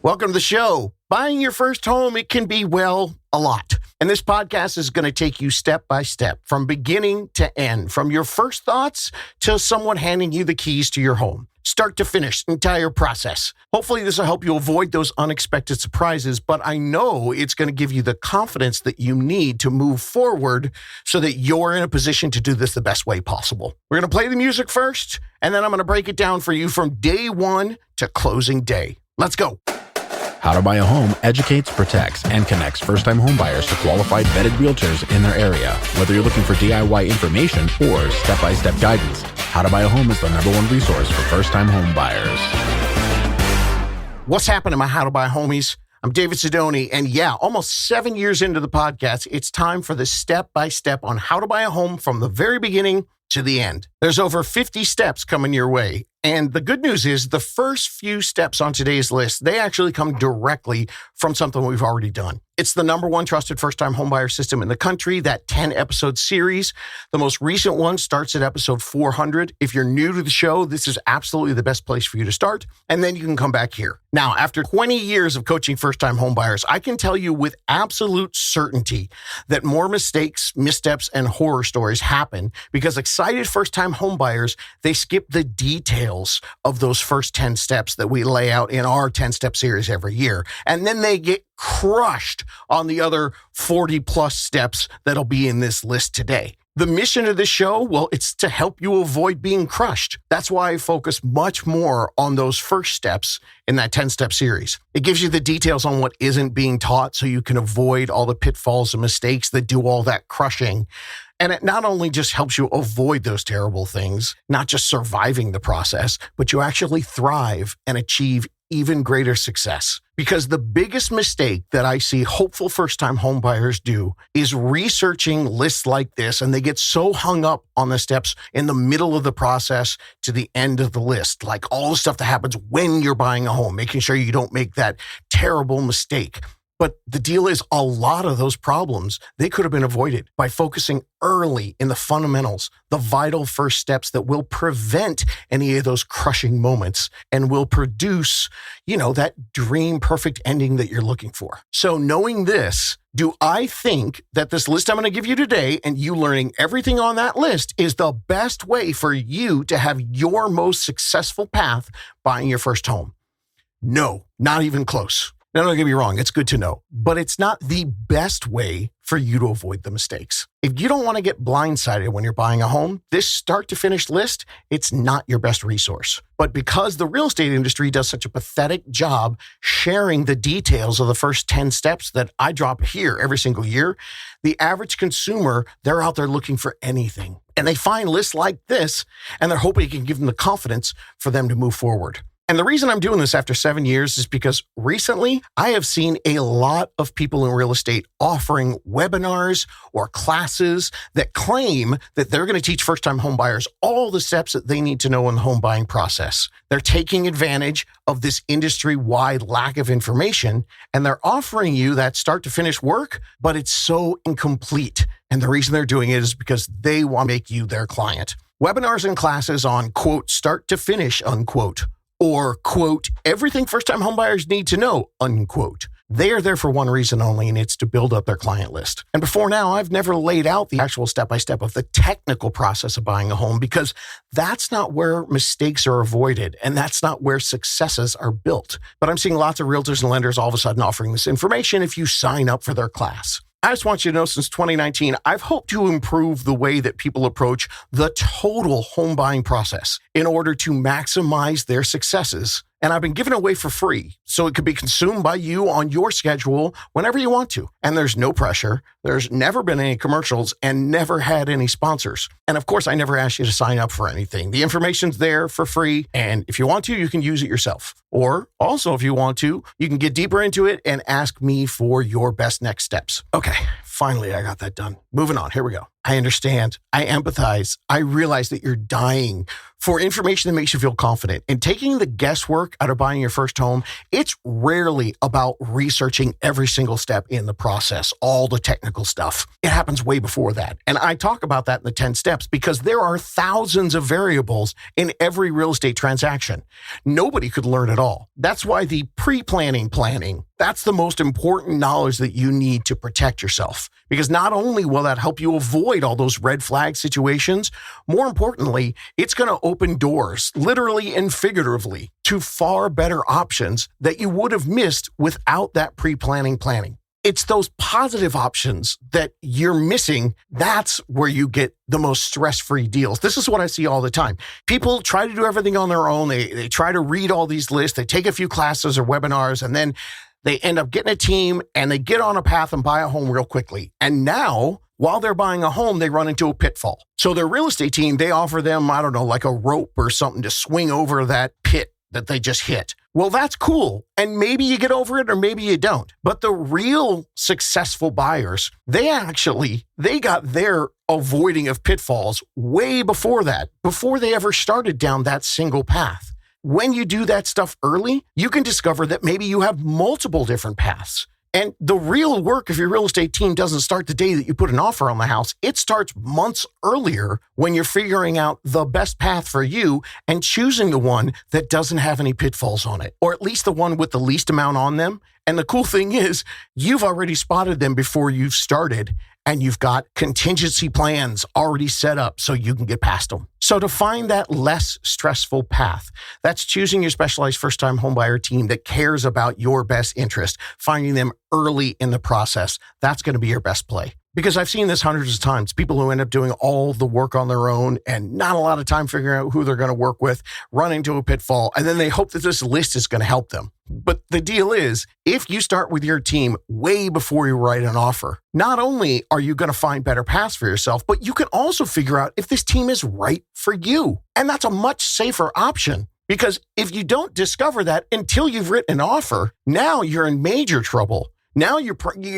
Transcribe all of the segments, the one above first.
Welcome to the show. Buying your first home, it can be, well, a lot. And this podcast is going to take you step by step from beginning to end, from your first thoughts to someone handing you the keys to your home. Start to finish, entire process. Hopefully this will help you avoid those unexpected surprises, but I know it's going to give you the confidence that you need to move forward so that you're in a position to do this the best way possible. We're going to play the music first, and then I'm going to break it down for you from day one to closing day. Let's go. How to Buy a Home educates, protects, and connects first-time homebuyers to qualified vetted realtors in their area. Whether you're looking for DIY information or step-by-step guidance, How to Buy a Home is the #1 resource for first-time homebuyers. What's happening, my How to Buy homies? I'm David Sidoni, and almost 7 years into the podcast, it's time for the step-by-step on how to buy a home from the very beginning to the end. There's over 50 steps coming your way. And the good news is the first few steps on today's list, they actually come directly from something we've already done. It's the #1 trusted first-time homebuyer system in the country, that 10-episode series. The most recent one starts at episode 400. If you're new to the show, this is absolutely the best place for you to start. And then you can come back here. Now, after 20 years of coaching first-time homebuyers, I can tell you with absolute certainty that more mistakes, missteps, and horror stories happen because excited first-time homebuyers, they skip the details of those first 10 steps that we lay out in our 10-step series every year. And then they get crushed on the other 40 plus steps that'll be in this list today. The mission of this show, well, it's to help you avoid being crushed. That's why I focus much more on those first steps in that 10-step series. It gives you the details on what isn't being taught so you can avoid all the pitfalls and mistakes that do all that crushing. And it not only just helps you avoid those terrible things, not just surviving the process, but you actually thrive and achieve even greater success. Because the biggest mistake that I see hopeful first-time homebuyers do is researching lists like this, and they get so hung up on the steps in the middle of the process to the end of the list, like all the stuff that happens when you're buying a home, making sure you don't make that terrible mistake. But the deal is a lot of those problems, they could have been avoided by focusing early in the fundamentals, the vital first steps that will prevent any of those crushing moments and will produce, that dream perfect ending that you're looking for. So knowing this, do I think that this list I'm going to give you today and you learning everything on that list is the best way for you to have your most successful path buying your first home? No, not even close. Now, don't get me wrong, it's good to know, but it's not the best way for you to avoid the mistakes. If you don't want to get blindsided when you're buying a home, this start to finish list, it's not your best resource. But because the real estate industry does such a pathetic job sharing the details of the first 10 steps that I drop here every single year, the average consumer, they're out there looking for anything. And they find lists like this, and they're hoping it can give them the confidence for them to move forward. And the reason I'm doing this after 7 years is because recently I have seen a lot of people in real estate offering webinars or classes that claim that they're going to teach first-time homebuyers all the steps that they need to know in the home buying process. They're taking advantage of this industry-wide lack of information, and they're offering you that start-to-finish work, but it's so incomplete. And the reason they're doing it is because they want to make you their client. Webinars and classes on, quote, start to finish, unquote, or, quote, everything first-time homebuyers need to know, unquote. They are there for one reason only, and it's to build up their client list. And before now, I've never laid out the actual step-by-step of the technical process of buying a home because that's not where mistakes are avoided, and that's not where successes are built. But I'm seeing lots of realtors and lenders all of a sudden offering this information if you sign up for their class. I just want you to know since 2019, I've hoped to improve the way that people approach the total home buying process in order to maximize their successes. And I've been giving it away for free, so it could be consumed by you on your schedule whenever you want to. And there's no pressure. There's never been any commercials and never had any sponsors. And of course, I never asked you to sign up for anything. The information's there for free. And if you want to, you can use it yourself. Or also, if you want to, you can get deeper into it and ask me for your best next steps. Okay, finally, I got that done. Moving on. Here we go. I understand. I empathize. I realize that you're dying for information that makes you feel confident. And taking the guesswork out of buying your first home, it's rarely about researching every single step in the process, all the technical stuff. It happens way before that. And I talk about that in the 10 steps because there are thousands of variables in every real estate transaction. Nobody could learn it all. That's why the pre-planning planning. That's the most important knowledge that you need to protect yourself, because not only will that help you avoid all those red flag situations, more importantly, it's going to open doors, literally and figuratively, to far better options that you would have missed without that pre-planning planning. It's those positive options that you're missing. That's where you get the most stress-free deals. This is what I see all the time. People try to do everything on their own. They try to read all these lists. They take a few classes or webinars, and then they end up getting a team and they get on a path and buy a home real quickly. And now, while they're buying a home, they run into a pitfall. So their real estate team, they offer them, I don't know, like a rope or something to swing over that pit that they just hit. Well, that's cool. And maybe you get over it or maybe you don't. But the real successful buyers, they got their avoiding of pitfalls way before that, before they ever started down that single path. When you do that stuff early, you can discover that maybe you have multiple different paths. And the real work of your real estate team doesn't start the day that you put an offer on the house. It starts months earlier when you're figuring out the best path for you and choosing the one that doesn't have any pitfalls on it, or at least the one with the least amount on them. And the cool thing is, you've already spotted them before you've started, and you've got contingency plans already set up so you can get past them. So to find that less stressful path, that's choosing your specialized first-time homebuyer team that cares about your best interest, finding them early in the process. That's going to be your best play. Because I've seen this hundreds of times, people who end up doing all the work on their own and not a lot of time figuring out who they're going to work with, run into a pitfall, and then they hope that this list is going to help them. But the deal is, if you start with your team way before you write an offer, not only are you going to find better paths for yourself, but you can also figure out if this team is right for you. And that's a much safer option. Because if you don't discover that until you've written an offer, now you're in major trouble. Now you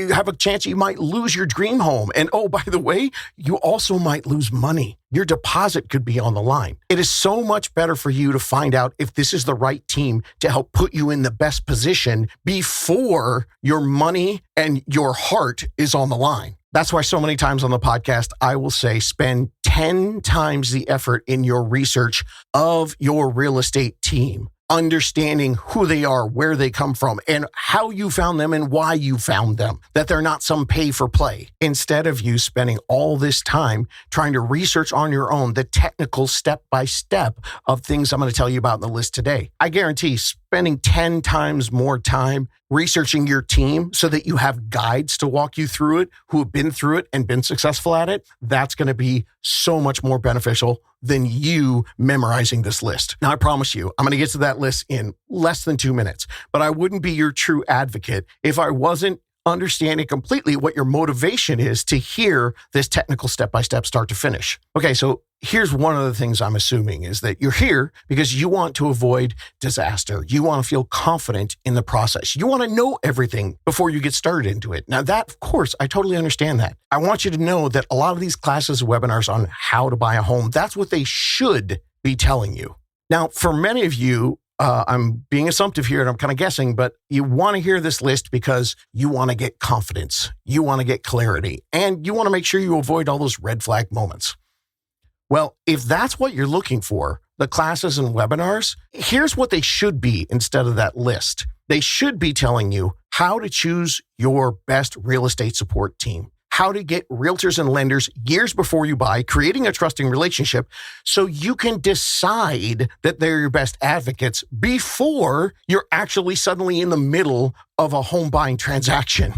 have a chance you might lose your dream home. And oh, by the way, you also might lose money. Your deposit could be on the line. It is so much better for you to find out if this is the right team to help put you in the best position before your money and your heart is on the line. That's why so many times on the podcast, I will say spend 10 times the effort in your research of your real estate team, understanding who they are, where they come from, and how you found them and why you found them, that they're not some pay for play. Instead of you spending all this time trying to research on your own the technical step-by-step of things I'm going to tell you about in the list today. I guarantee spending 10 times more time researching your team so that you have guides to walk you through it, who have been through it and been successful at it, that's going to be so much more beneficial than you memorizing this list. Now, I promise you, I'm going to get to that list in less than 2 minutes, but I wouldn't be your true advocate if I wasn't understanding completely what your motivation is to hear this technical step-by-step start to finish. Okay, so here's one of the things I'm assuming is that you're here because you want to avoid disaster. You want to feel confident in the process. You want to know everything before you get started into it. Now that, of course, I totally understand that. I want you to know that a lot of these classes, webinars on how to buy a home, that's what they should be telling you. Now, for many of you, I'm being assumptive here and I'm kind of guessing, but you want to hear this list because you want to get confidence, you want to get clarity, and you want to make sure you avoid all those red flag moments. Well, if that's what you're looking for, the classes and webinars, here's what they should be instead of that list. They should be telling you how to choose your best real estate support team, how to get realtors and lenders years before you buy, creating a trusting relationship so you can decide that they're your best advocates before you're actually suddenly in the middle of a home buying transaction.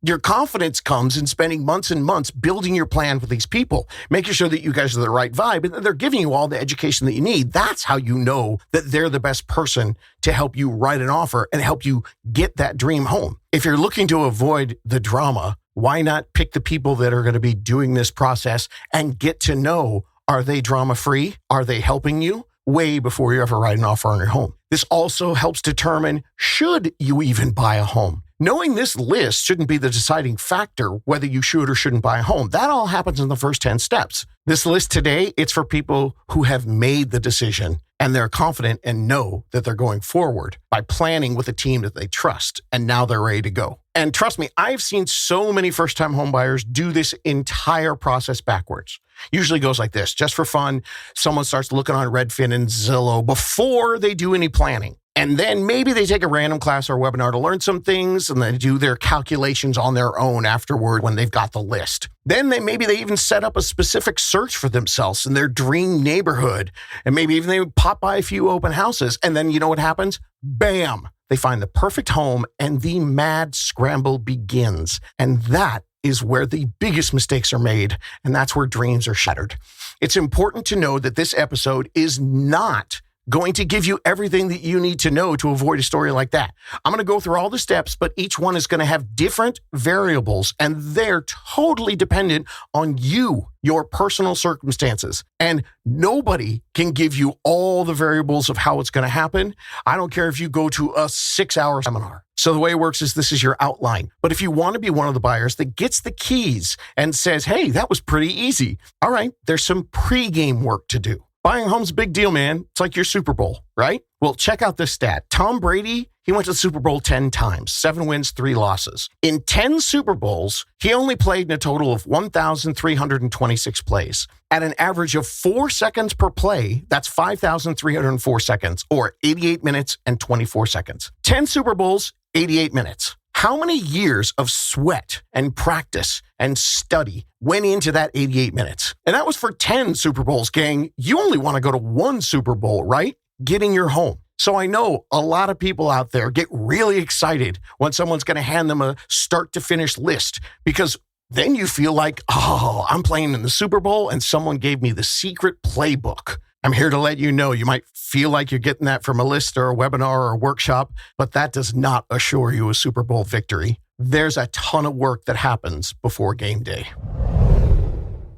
Your confidence comes in spending months and months building your plan with these people, making sure that you guys are the right vibe and that they're giving you all the education that you need. That's how you know that they're the best person to help you write an offer and help you get that dream home. If you're looking to avoid the drama, why not pick the people that are going to be doing this process and get to know, are they drama-free? Are they helping you? Way before you ever write an offer on your home. This also helps determine, should you even buy a home? Knowing this list shouldn't be the deciding factor whether you should or shouldn't buy a home. That all happens in the first 10 steps. This list today, it's for people who have made the decision and they're confident and know that they're going forward by planning with a team that they trust, and now they're ready to go. And trust me, I've seen so many first-time home buyers do this entire process backwards. Usually goes like this, just for fun, someone starts looking on Redfin and Zillow before they do any planning. And then maybe they take a random class or webinar to learn some things and then do their calculations on their own afterward when they've got the list. Then maybe they even set up a specific search for themselves in their dream neighborhood. And maybe even they pop by a few open houses. And then you know what happens? Bam! They find the perfect home and the mad scramble begins. And that is where the biggest mistakes are made. And that's where dreams are shattered. It's important to know that this episode is not going to give you everything that you need to know to avoid a story like that. I'm going to go through all the steps, but each one is going to have different variables, and they're totally dependent on you, your personal circumstances. And nobody can give you all the variables of how it's going to happen. I don't care if you go to a 6-hour seminar. So the way it works is this is your outline. But if you want to be one of the buyers that gets the keys and says, hey, that was pretty easy. All right, there's some pre-game work to do. Buying a home's a big deal, man. It's like your Super Bowl, right? Well, check out this stat. Tom Brady, he went to the Super Bowl 10 times, 7 wins, 3 losses. In 10 Super Bowls, he only played in a total of 1,326 plays. At an average of 4 seconds per play, that's 5,304 seconds, or 88 minutes and 24 seconds. 10 Super Bowls, 88 minutes. How many years of sweat and practice and study went into that 88 minutes? And that was for 10 Super Bowls, gang. You only want to go to 1 Super Bowl, right? Getting your home. So I know a lot of people out there get really excited when someone's going to hand them a start to finish list, because then you feel like, oh, I'm playing in the Super Bowl and someone gave me the secret playbook. I'm here to let you know you might feel like you're getting that from a list or a webinar or a workshop, but that does not assure you a Super Bowl victory. There's a ton of work that happens before game day.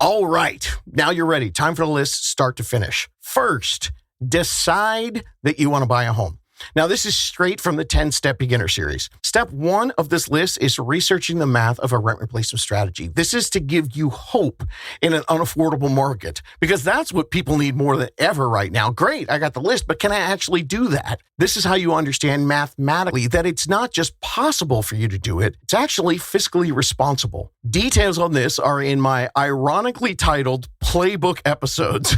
All right, now you're ready. Time for the list, start to finish. First, decide that you want to buy a home. Now, this is straight from the 10-Step Beginner Series. Step 1 of this list is researching the math of a rent replacement strategy. This is to give you hope in an unaffordable market, because that's what people need more than ever right now. Great, I got the list, but can I actually do that? This is how you understand mathematically that it's not just possible for you to do it, it's actually fiscally responsible. Details on this are in my ironically titled Playbook episodes.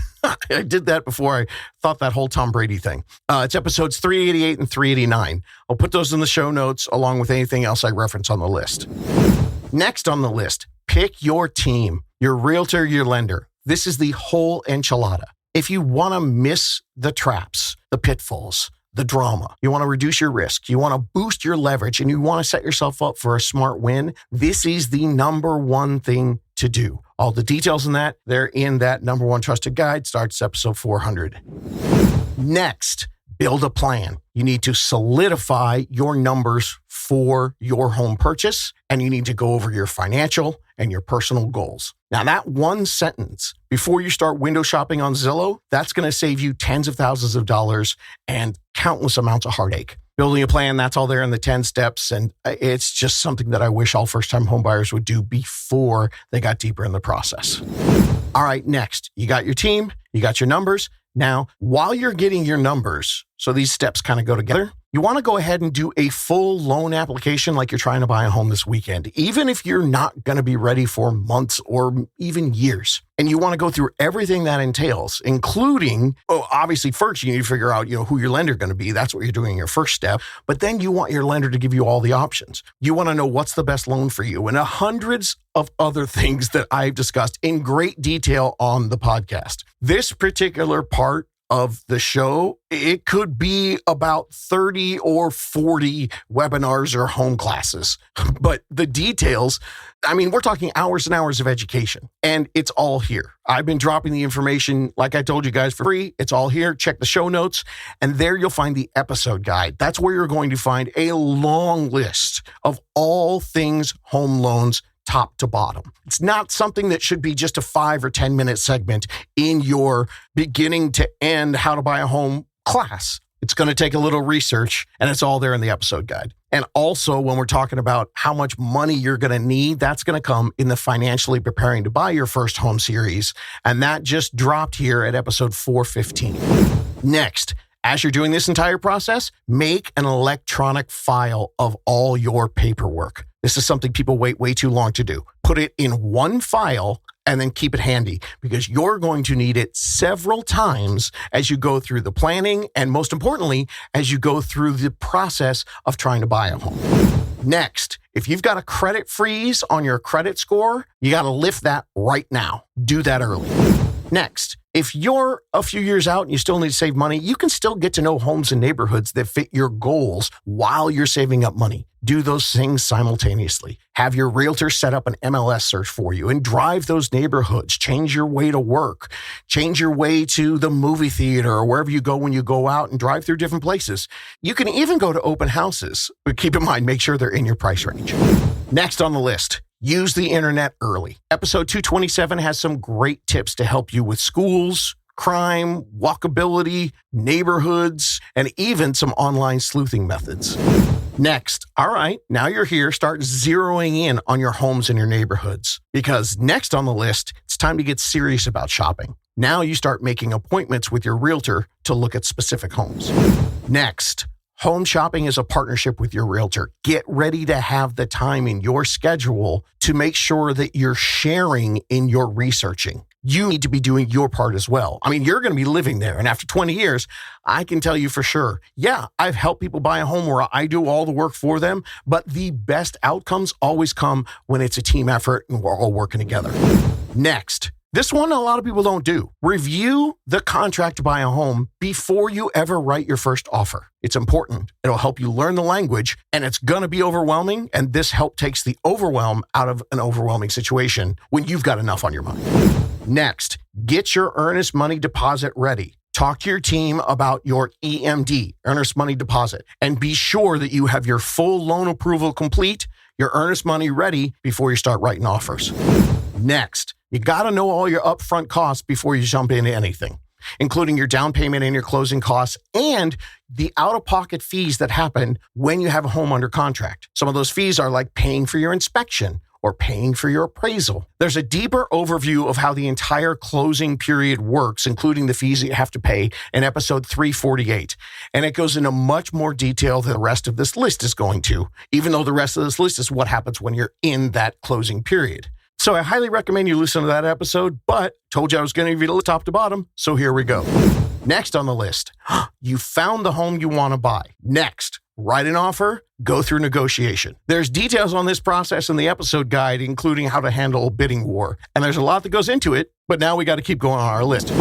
I did that before I thought that whole Tom Brady thing. It's episodes 388 and 389. I'll put those in the show notes along with anything else I reference on the list. Next on the list, pick your team, your realtor, your lender. This is the whole enchilada. If you want to miss the traps, the pitfalls, the drama, you want to reduce your risk, you want to boost your leverage, and you want to set yourself up for a smart win, this is the number one thing to do. All the details in that, they're in that number one trusted guide, starts episode 400. Next, build a plan. You need to solidify your numbers for your home purchase, and you need to go over your financial and your personal goals. Now, that one sentence before you start window shopping on Zillow, that's going to save you tens of thousands of dollars and countless amounts of heartache. Building a plan, that's all there in the 10 steps. And it's just something that I wish all first-time homebuyers would do before they got deeper in the process. All right, next, you got your team, you got your numbers. Now, while you're getting your numbers, so these steps kind of go together, you want to go ahead and do a full loan application like you're trying to buy a home this weekend, even if you're not going to be ready for months or even years. And you want to go through everything that entails, including, obviously, first you need to figure out, who your lender is going to be. That's what you're doing in your first step. But then you want your lender to give you all the options. You want to know what's the best loan for you, and hundreds of other things that I've discussed in great detail on the podcast. This particular part of the show, it could be about 30 or 40 webinars or home classes. But the details, we're talking hours and hours of education, and it's all here. I've been dropping the information, like I told you guys, for free. It's all here. Check the show notes, and there you'll find the episode guide. That's where you're going to find a long list of all things home loans, top to bottom. It's not something that should be just a 5 or 10 minute segment in your beginning to end how to buy a home class. It's going to take a little research, and it's all there in the episode guide. And also, when we're talking about how much money you're going to need, that's going to come in the Financially Preparing to Buy Your First Home series. And that just dropped here at episode 415. Next, as you're doing this entire process, make an electronic file of all your paperwork. This is something people wait way too long to do. Put it in one file and then keep it handy because you're going to need it several times as you go through the planning and most importantly, as you go through the process of trying to buy a home. Next, if you've got a credit freeze on your credit score, you got to lift that right now. Do that early. Next, if you're a few years out and you still need to save money, you can still get to know homes and neighborhoods that fit your goals while you're saving up money. Do those things simultaneously. Have your realtor set up an MLS search for you and drive those neighborhoods. Change your way to work. Change your way to the movie theater or wherever you go when you go out and drive through different places. You can even go to open houses, but keep in mind, make sure they're in your price range. Next on the list, use the internet early. Episode 227 has some great tips to help you with schools, crime, walkability, neighborhoods, and even some online sleuthing methods. Next, all right, now you're here, start zeroing in on your homes and your neighborhoods. Because next on the list, it's time to get serious about shopping. Now you start making appointments with your realtor to look at specific homes. Next, home shopping is a partnership with your realtor. Get ready to have the time in your schedule to make sure that you're sharing in your researching. You need to be doing your part as well. I mean, you're going to be living there. And after 20 years, I can tell you for sure, yeah, I've helped people buy a home where I do all the work for them, but the best outcomes always come when it's a team effort and we're all working together. Next, this one a lot of people don't do. Review the contract to buy a home before you ever write your first offer. It's important. It'll help you learn the language, and it's going to be overwhelming, and this help takes the overwhelm out of an overwhelming situation when you've got enough on your mind. Next, get your earnest money deposit ready. Talk to your team about your EMD, earnest money deposit, and be sure that you have your full loan approval complete, your earnest money ready before you start writing offers. Next, you got to know all your upfront costs before you jump into anything, including your down payment and your closing costs and the out-of-pocket fees that happen when you have a home under contract. Some of those fees are like paying for your inspection or paying for your appraisal. There's a deeper overview of how the entire closing period works, including the fees that you have to pay in episode 348. And it goes into much more detail than the rest of this list is going to, even though the rest of this list is what happens when you're in that closing period. So I highly recommend you listen to that episode, but told you I was going to give you the top to bottom, so here we go. Next on the list, you found the home you want to buy. Next, write an offer, go through negotiation. There's details on this process in the episode guide, including how to handle a bidding war. And there's a lot that goes into it, but now we got to keep going on our list.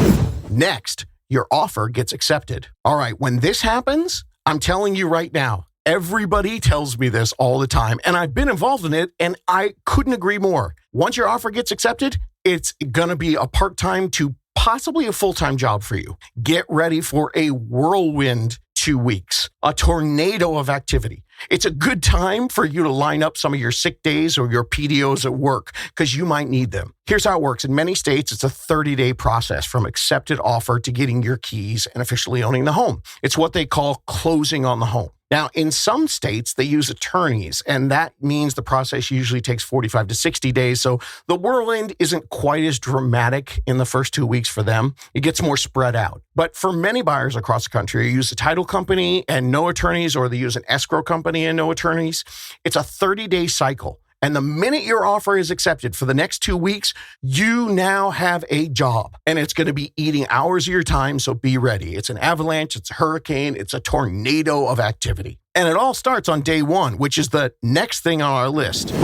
Next, your offer gets accepted. All right, when this happens, I'm telling you right now, everybody tells me this all the time, and I've been involved in it, and I couldn't agree more. Once your offer gets accepted, it's going to be a part-time to possibly a full-time job for you. Get ready for a whirlwind 2 weeks, a tornado of activity. It's a good time for you to line up some of your sick days or your PDOs at work because you might need them. Here's how it works. In many states, it's a 30-day process from accepted offer to getting your keys and officially owning the home. It's what they call closing on the home. Now, in some states, they use attorneys, and that means the process usually takes 45 to 60 days. So the whirlwind isn't quite as dramatic in the first 2 weeks for them. It gets more spread out. But for many buyers across the country, they use a title company and no attorneys, or they use an escrow company and no attorneys. It's a 30-day cycle. And the minute your offer is accepted for the next 2 weeks, you now have a job, and it's going to be eating hours of your time. So be ready. It's an avalanche. It's a hurricane. It's a tornado of activity. And it all starts on day one, which is the next thing on our list.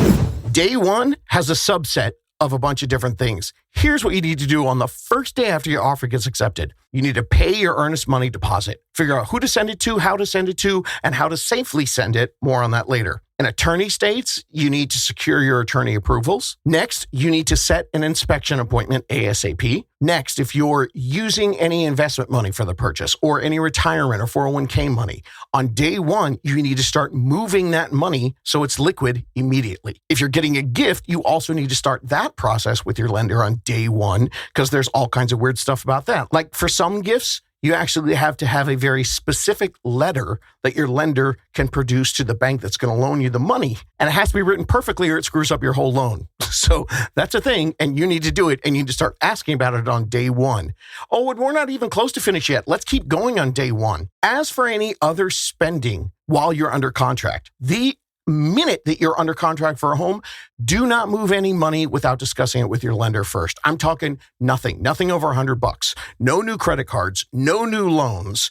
Day one has a subset of a bunch of different things. Here's what you need to do on the first day after your offer gets accepted. You need to pay your earnest money deposit. Figure out who to send it to, how to send it to, and how to safely send it. More on that later. In attorney states, you need to secure your attorney approvals. Next, you need to set an inspection appointment ASAP. Next, if you're using any investment money for the purchase or any retirement or 401k money, on day one, you need to start moving that money so it's liquid immediately. If you're getting a gift, you also need to start that process with your lender on day one because there's all kinds of weird stuff about that. Like for some gifts, you actually have to have a very specific letter that your lender can produce to the bank that's going to loan you the money. And it has to be written perfectly or it screws up your whole loan. So that's a thing, and you need to do it, and you need to start asking about it on day one. Oh, and we're not even close to finish yet. Let's keep going on day one. As for any other spending while you're under contract, the minute that you're under contract for a home, do not move any money without discussing it with your lender first. I'm talking nothing over $100. No new credit cards, no new loans.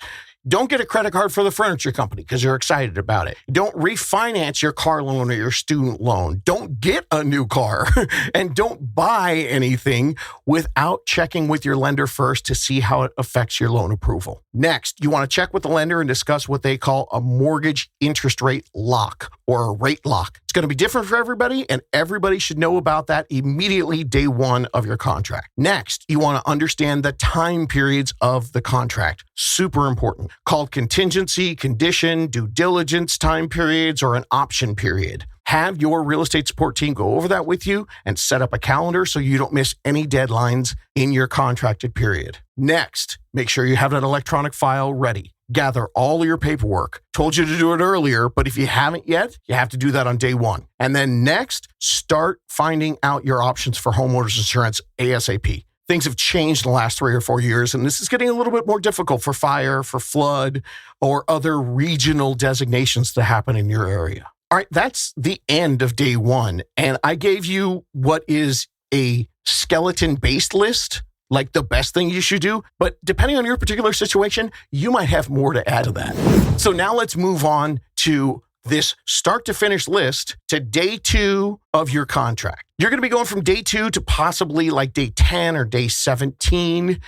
Don't get a credit card for the furniture company because you're excited about it. Don't refinance your car loan or your student loan. Don't get a new car and don't buy anything without checking with your lender first to see how it affects your loan approval. Next, you want to check with the lender and discuss what they call a mortgage interest rate lock or a rate lock. It's going to be different for everybody, and everybody should know about that immediately day one of your contract. Next, you want to understand the time periods of the contract. Super important. Called contingency, condition, due diligence time periods, or an option period. Have your real estate support team go over that with you and set up a calendar so you don't miss any deadlines in your contracted period. Next, make sure you have an electronic file ready. Gather all your paperwork. Told you to do it earlier, but if you haven't yet, you have to do that on day one. And then next, start finding out your options for homeowners insurance ASAP. Things have changed in the last 3 or 4 years, and this is getting a little bit more difficult for fire, for flood, or other regional designations to happen in your area. All right, that's the end of day one. And I gave you what is a skeleton-based list, like the best thing you should do. But depending on your particular situation, you might have more to add to that. So now let's move on to this start to finish list to day 2 of your contract. You're going to be going from day 2 to possibly like day 10 or day 17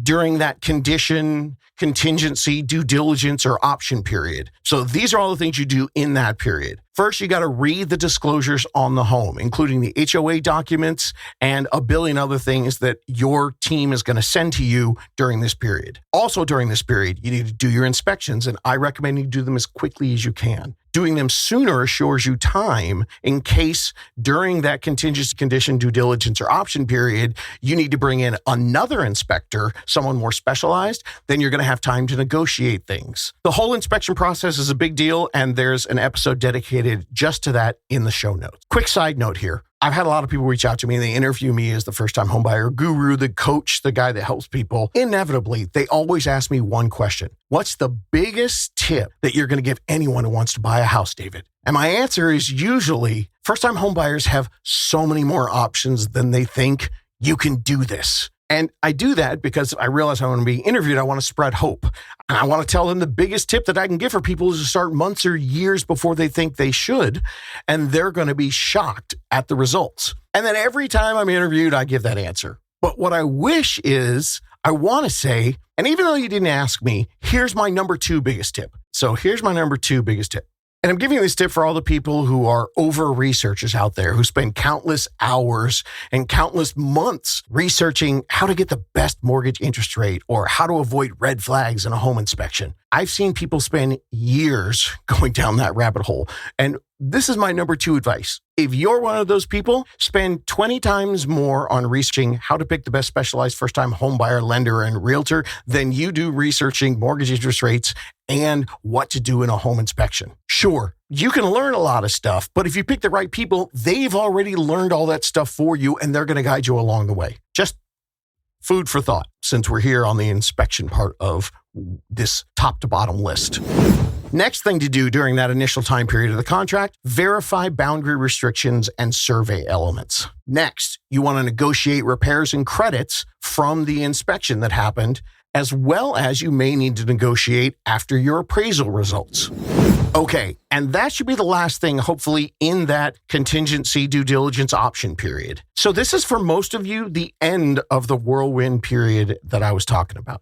during that condition, contingency, due diligence, or option period. So these are all the things you do in that period. First, you got to read the disclosures on the home, including the HOA documents and a billion other things that your team is going to send to you during this period. Also during this period, you need to do your inspections, and I recommend you do them as quickly as you can. Doing them sooner assures you time in case during that contingency, condition, due diligence, or option period, you need to bring in another inspector, someone more specialized. Then you're going to have time to negotiate things. The whole inspection process is a big deal, and there's an episode dedicated just to that in the show notes. Quick side note here. I've had a lot of people reach out to me and they interview me as the first-time homebuyer guru, the coach, the guy that helps people. Inevitably, they always ask me one question. What's the biggest tip that you're going to give anyone who wants to buy a house, David? And my answer is usually first-time homebuyers have so many more options than they think. You can do this. And I do that because I realize I want to be interviewed. I want to spread hope. And I want to tell them the biggest tip that I can give for people is to start months or years before they think they should. And they're going to be shocked at the results. And then every time I'm interviewed, I give that answer. But what I wish is, I want to say, and even though you didn't ask me, here's my number 2 biggest tip. So here's my number 2 biggest tip. And I'm giving this tip for all the people who are over researchers out there who spend countless hours and countless months researching how to get the best mortgage interest rate or how to avoid red flags in a home inspection. I've seen people spend years going down that rabbit hole. And this is my number 2 advice. If you're one of those people, spend 20 times more on researching how to pick the best specialized first-time homebuyer, lender, and realtor than you do researching mortgage interest rates and what to do in a home inspection. Sure, you can learn a lot of stuff, but if you pick the right people, they've already learned all that stuff for you, and they're going to guide you along the way. Just food for thought, since we're here on the inspection part of this top to bottom list. Next thing to do during that initial time period of the contract, verify boundary restrictions and survey elements. Next, you want to negotiate repairs and credits from the inspection that happened, as well as you may need to negotiate after your appraisal results. Okay, and that should be the last thing, hopefully, in that contingency due diligence option period. So this is for most of you the end of the whirlwind period that I was talking about.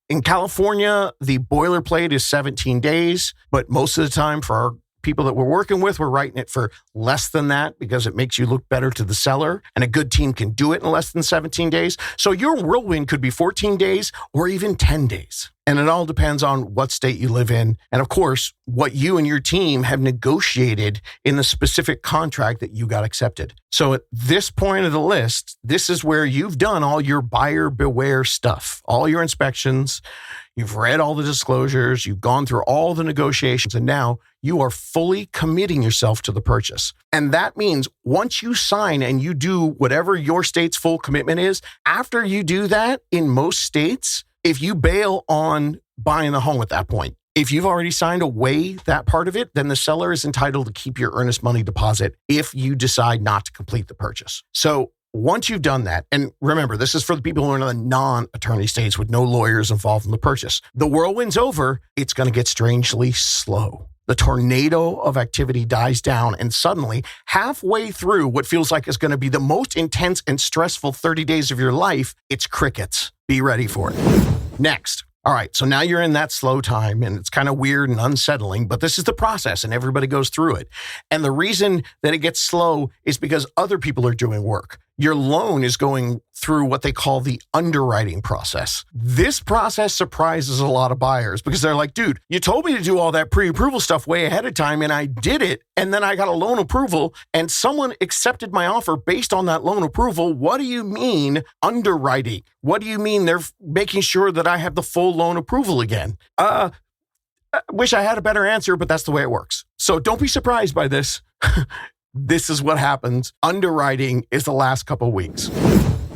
In California, the boilerplate is 17 days, but most of the time for our people that we're working with, we're writing it for less than that because it makes you look better to the seller, and a good team can do it in less than 17 days. So your whirlwind could be 14 days or even 10 days. And it all depends on what state you live in. And of course, what you and your team have negotiated in the specific contract that you got accepted. So at this point of the list, this is where you've done all your buyer beware stuff, all your inspections. You've read all the disclosures. You've gone through all the negotiations. And now you are fully committing yourself to the purchase. And that means once you sign and you do whatever your state's full commitment is, after you do that, in most states, if you bail on buying the home at that point, If you've already signed away that part of it, then the seller is entitled to keep your earnest money deposit if you decide not to complete the purchase. So once you've done that, and remember, this is for the people who are in the non-attorney states with no lawyers involved in the purchase. The whirlwind's over, it's going to get strangely slow. The tornado of activity dies down, and suddenly, halfway through what feels like is going to be the most intense and stressful 30 days of your life, it's crickets. Be ready for it. Next. All right, so now you're in that slow time, and it's kind of weird and unsettling, but this is the process, and everybody goes through it. And the reason that it gets slow is because other people are doing work. Your loan is going through what they call the underwriting process. This process surprises a lot of buyers because they're like, dude, you told me to do all that pre-approval stuff way ahead of time, and I did it, and then I got a loan approval, and someone accepted my offer based on that loan approval. What do you mean underwriting? What do you mean they're making sure that I have the full loan approval again? I wish I had a better answer, but that's the way it works. So don't be surprised by this. This is what happens. Underwriting is the last couple of weeks.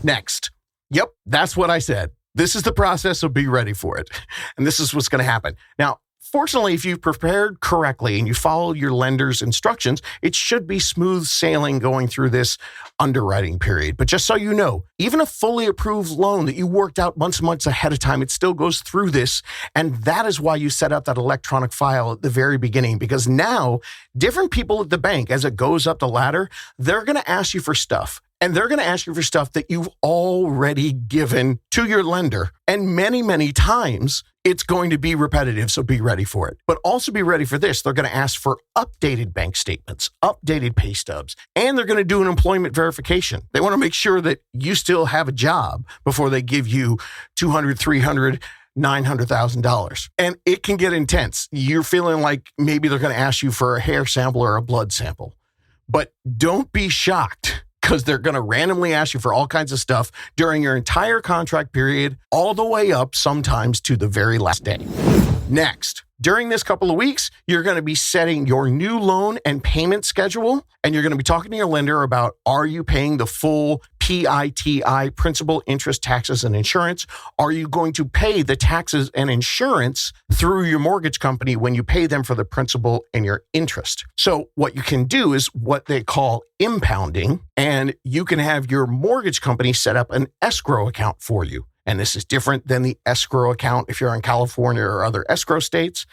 Next. Yep, that's what I said. This is the process, so be ready for it. And this is what's going to happen. Now, fortunately, if you've prepared correctly and you follow your lender's instructions, it should be smooth sailing going through this underwriting period. But just so you know, even a fully approved loan that you worked out months and months ahead of time, it still goes through this. And that is why you set up that electronic file at the very beginning, because now different people at the bank, as it goes up the ladder, they're going to ask you for stuff. And they're going to ask you for stuff that you've already given to your lender. And many, many times it's going to be repetitive, so be ready for it. But also be ready for this. They're going to ask for updated bank statements, updated pay stubs, and they're going to do an employment verification. They want to make sure that you still have a job before they give you $200,000, $300,000, $900,000. And it can get intense. You're feeling like maybe they're going to ask you for a hair sample or a blood sample. But don't be shocked, because they're going to randomly ask you for all kinds of stuff during your entire contract period, all the way up sometimes to the very last day. Next, during this couple of weeks, you're going to be setting your new loan and payment schedule, and you're going to be talking to your lender about, are you paying the full PITI, principal, interest, taxes, and insurance? Are you going to pay the taxes and insurance through your mortgage company when you pay them for the principal and your interest? So what you can do is what they call impounding, and you can have your mortgage company set up an escrow account for you. And this is different than the escrow account if you're in California or other escrow states.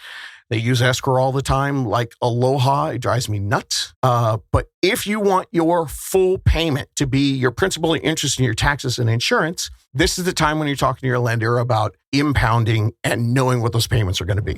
They use escrow all the time, like Aloha. It drives me nuts. But if you want your full payment to be your principal and interest in your taxes and insurance, this is the time when you're talking to your lender about impounding and knowing what those payments are going to be.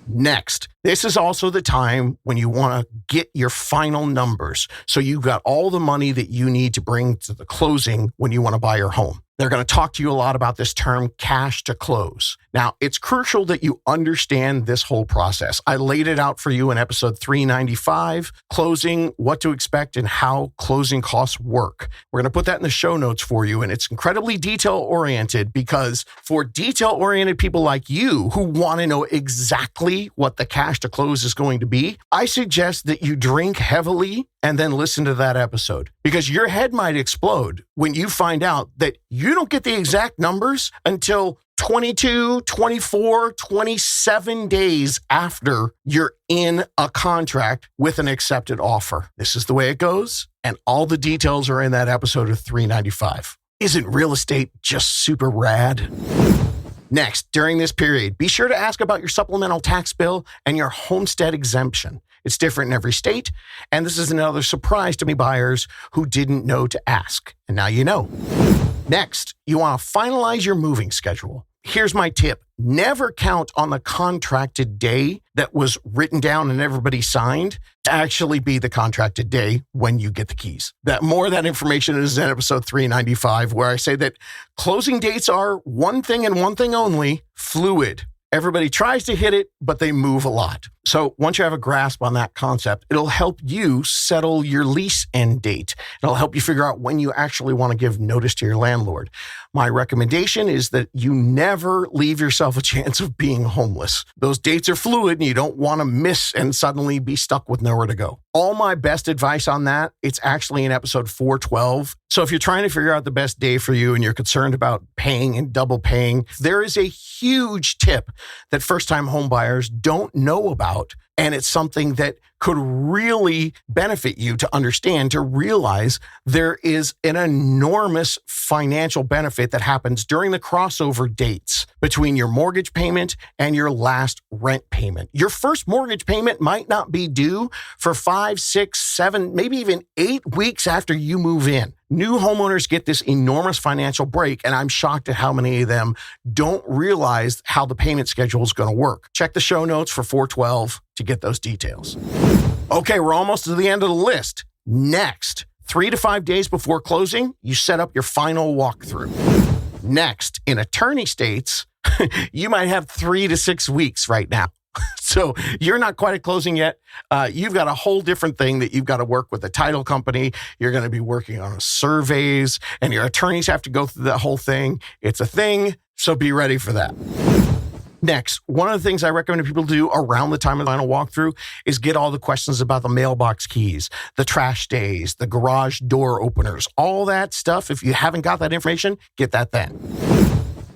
Next, this is also the time when you want to get your final numbers. So you've got all the money that you need to bring to the closing when you want to buy your home. They're going to talk to you a lot about this term, cash to close. Now, it's crucial that you understand this whole process. I laid it out for you in episode 395, closing, what to expect, and how closing costs work. We're going to put that in the show notes for you, and it's incredibly detail-oriented because for detail-oriented people like you who want to know exactly what the cash to close is going to be, I suggest that you drink heavily and then listen to that episode, because your head might explode when you find out that you don't get the exact numbers until 22, 24, 27 days after you're in a contract with an accepted offer. This is the way it goes, and all the details are in that episode of 395. Isn't real estate just super rad? Next, during this period, be sure to ask about your supplemental tax bill and your homestead exemption. It's different in every state, and this is another surprise to me buyers who didn't know to ask, and now you know. Next, you want to finalize your moving schedule. Here's my tip. Never count on the contracted day that was written down and everybody signed to actually be the contracted day when you get the keys. More of that information is in episode 395, where I say that closing dates are one thing and one thing only, fluid. Everybody tries to hit it, but they move a lot. So once you have a grasp on that concept, it'll help you settle your lease end date. It'll help you figure out when you actually want to give notice to your landlord. My recommendation is that you never leave yourself a chance of being homeless. Those dates are fluid and you don't want to miss and suddenly be stuck with nowhere to go. All my best advice on that, it's actually in episode 412. So if you're trying to figure out the best day for you and you're concerned about paying and double paying, there is a huge tip that first-time home buyers don't know about. And it's something that could really benefit you to understand, to realize there is an enormous financial benefit that happens during the crossover dates between your mortgage payment and your last rent payment. Your first mortgage payment might not be due for 5, 6, 7, maybe even 8 weeks after you move in. New homeowners get this enormous financial break, and I'm shocked at how many of them don't realize how the payment schedule is going to work. Check the show notes for 412 to get those details. Okay, we're almost to the end of the list. Next, 3 to 5 days before closing, you set up your final walkthrough. Next, in attorney states, you might have 3 to 6 weeks right now. So you're not quite at closing yet. You've got a whole different thing that you've got to work with a title company. You're going to be working on surveys, and your attorneys have to go through that whole thing. It's a thing, so be ready for that. Next, one of the things I recommend people do around the time of the final walkthrough is get all the questions about the mailbox keys, the trash days, the garage door openers, all that stuff. If you haven't got that information, get that then.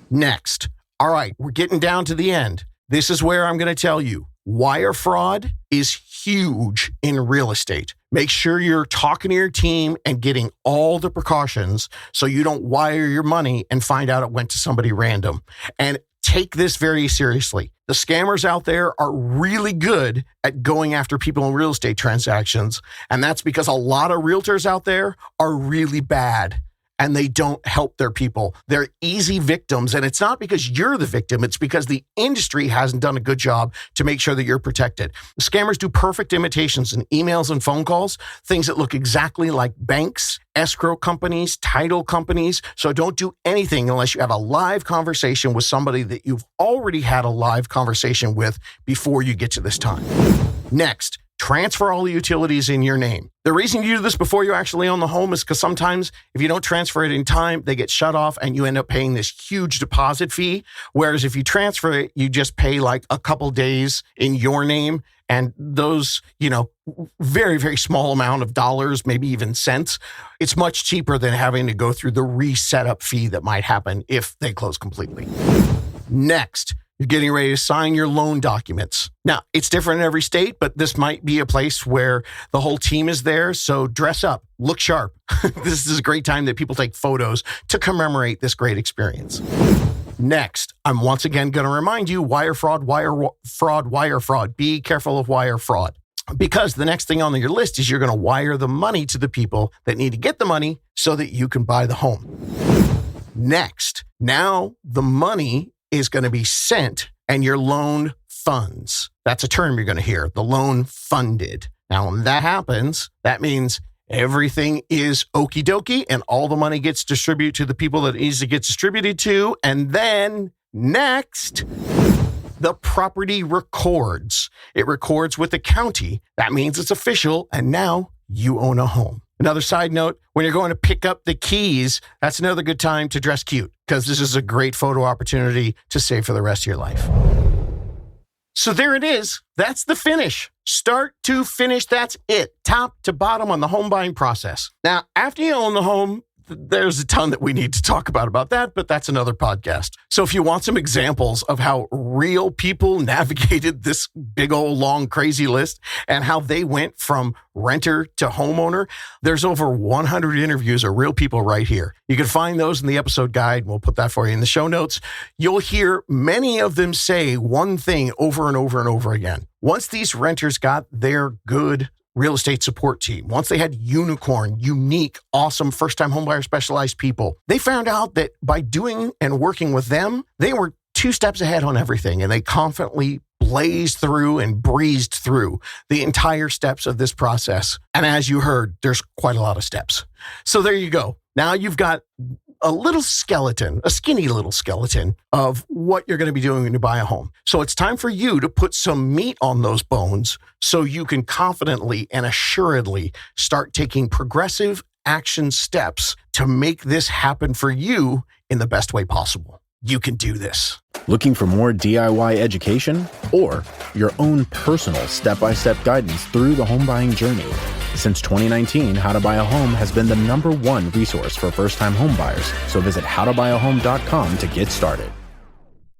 Next, all right, we're getting down to the end. This is where I'm going to tell you, wire fraud is huge in real estate. Make sure you're talking to your team and getting all the precautions so you don't wire your money and find out it went to somebody random. And take this very seriously. The scammers out there are really good at going after people in real estate transactions. And that's because a lot of realtors out there are really bad and they don't help their people. They're easy victims. And it's not because you're the victim. It's because the industry hasn't done a good job to make sure that you're protected. The scammers do perfect imitations in emails and phone calls, things that look exactly like banks, escrow companies, title companies. So don't do anything unless you have a live conversation with somebody that you've already had a live conversation with before you get to this time. Next, transfer all the utilities in your name. The reason you do this before you actually own the home is because sometimes if you don't transfer it in time, they get shut off and you end up paying this huge deposit fee. Whereas if you transfer it, you just pay like a couple days in your name. And those, very, very small amount of dollars, maybe even cents, it's much cheaper than having to go through the reset-up fee that might happen if they close completely. Next, you're getting ready to sign your loan documents. Now, it's different in every state, but this might be a place where the whole team is there. So dress up, look sharp. This is a great time that people take photos to commemorate this great experience. Next, I'm once again going to remind you, wire fraud, wire fraud. Be careful of wire fraud. Because the next thing on your list is you're going to wire the money to the people that need to get the money so that you can buy the home. Next, now the money is going to be sent and your loan funds. That's a term you're going to hear, the loan funded. Now, when that happens, that means everything is okie dokie and all the money gets distributed to the people that it needs to get distributed to. And then next, the property records. It records with the county. That means it's official. And now you own a home. Another side note, when you're going to pick up the keys, that's another good time to dress cute because this is a great photo opportunity to save for the rest of your life. So there it is. That's the finish. Start to finish. That's it. Top to bottom on the home buying process. Now, after you own the home, there's a ton that we need to talk about that, but that's another podcast. So if you want some examples of how real people navigated this big old long crazy list and how they went from renter to homeowner, there's over 100 interviews of real people right here. You can find those in the episode guide. We'll put that for you in the show notes. You'll hear many of them say one thing over and over and over again. Once these renters got their good real estate support team, once they had unicorn, unique, awesome first-time homebuyer specialized people, they found out that by doing and working with them, they were 2 steps ahead on everything, and they confidently blazed through and breezed through the entire steps of this process. And as you heard, there's quite a lot of steps. So there you go. Now you've got a little skeleton, a skinny little skeleton of what you're going to be doing when you buy a home. So it's time for you to put some meat on those bones so you can confidently and assuredly start taking progressive action steps to make this happen for you in the best way possible. You can do this. Looking for more DIY education or your own personal step-by-step guidance through the home buying journey? Since 2019, How to Buy a Home has been the #1 resource for first-time home buyers. So visit howtobuyaHome.com to get started.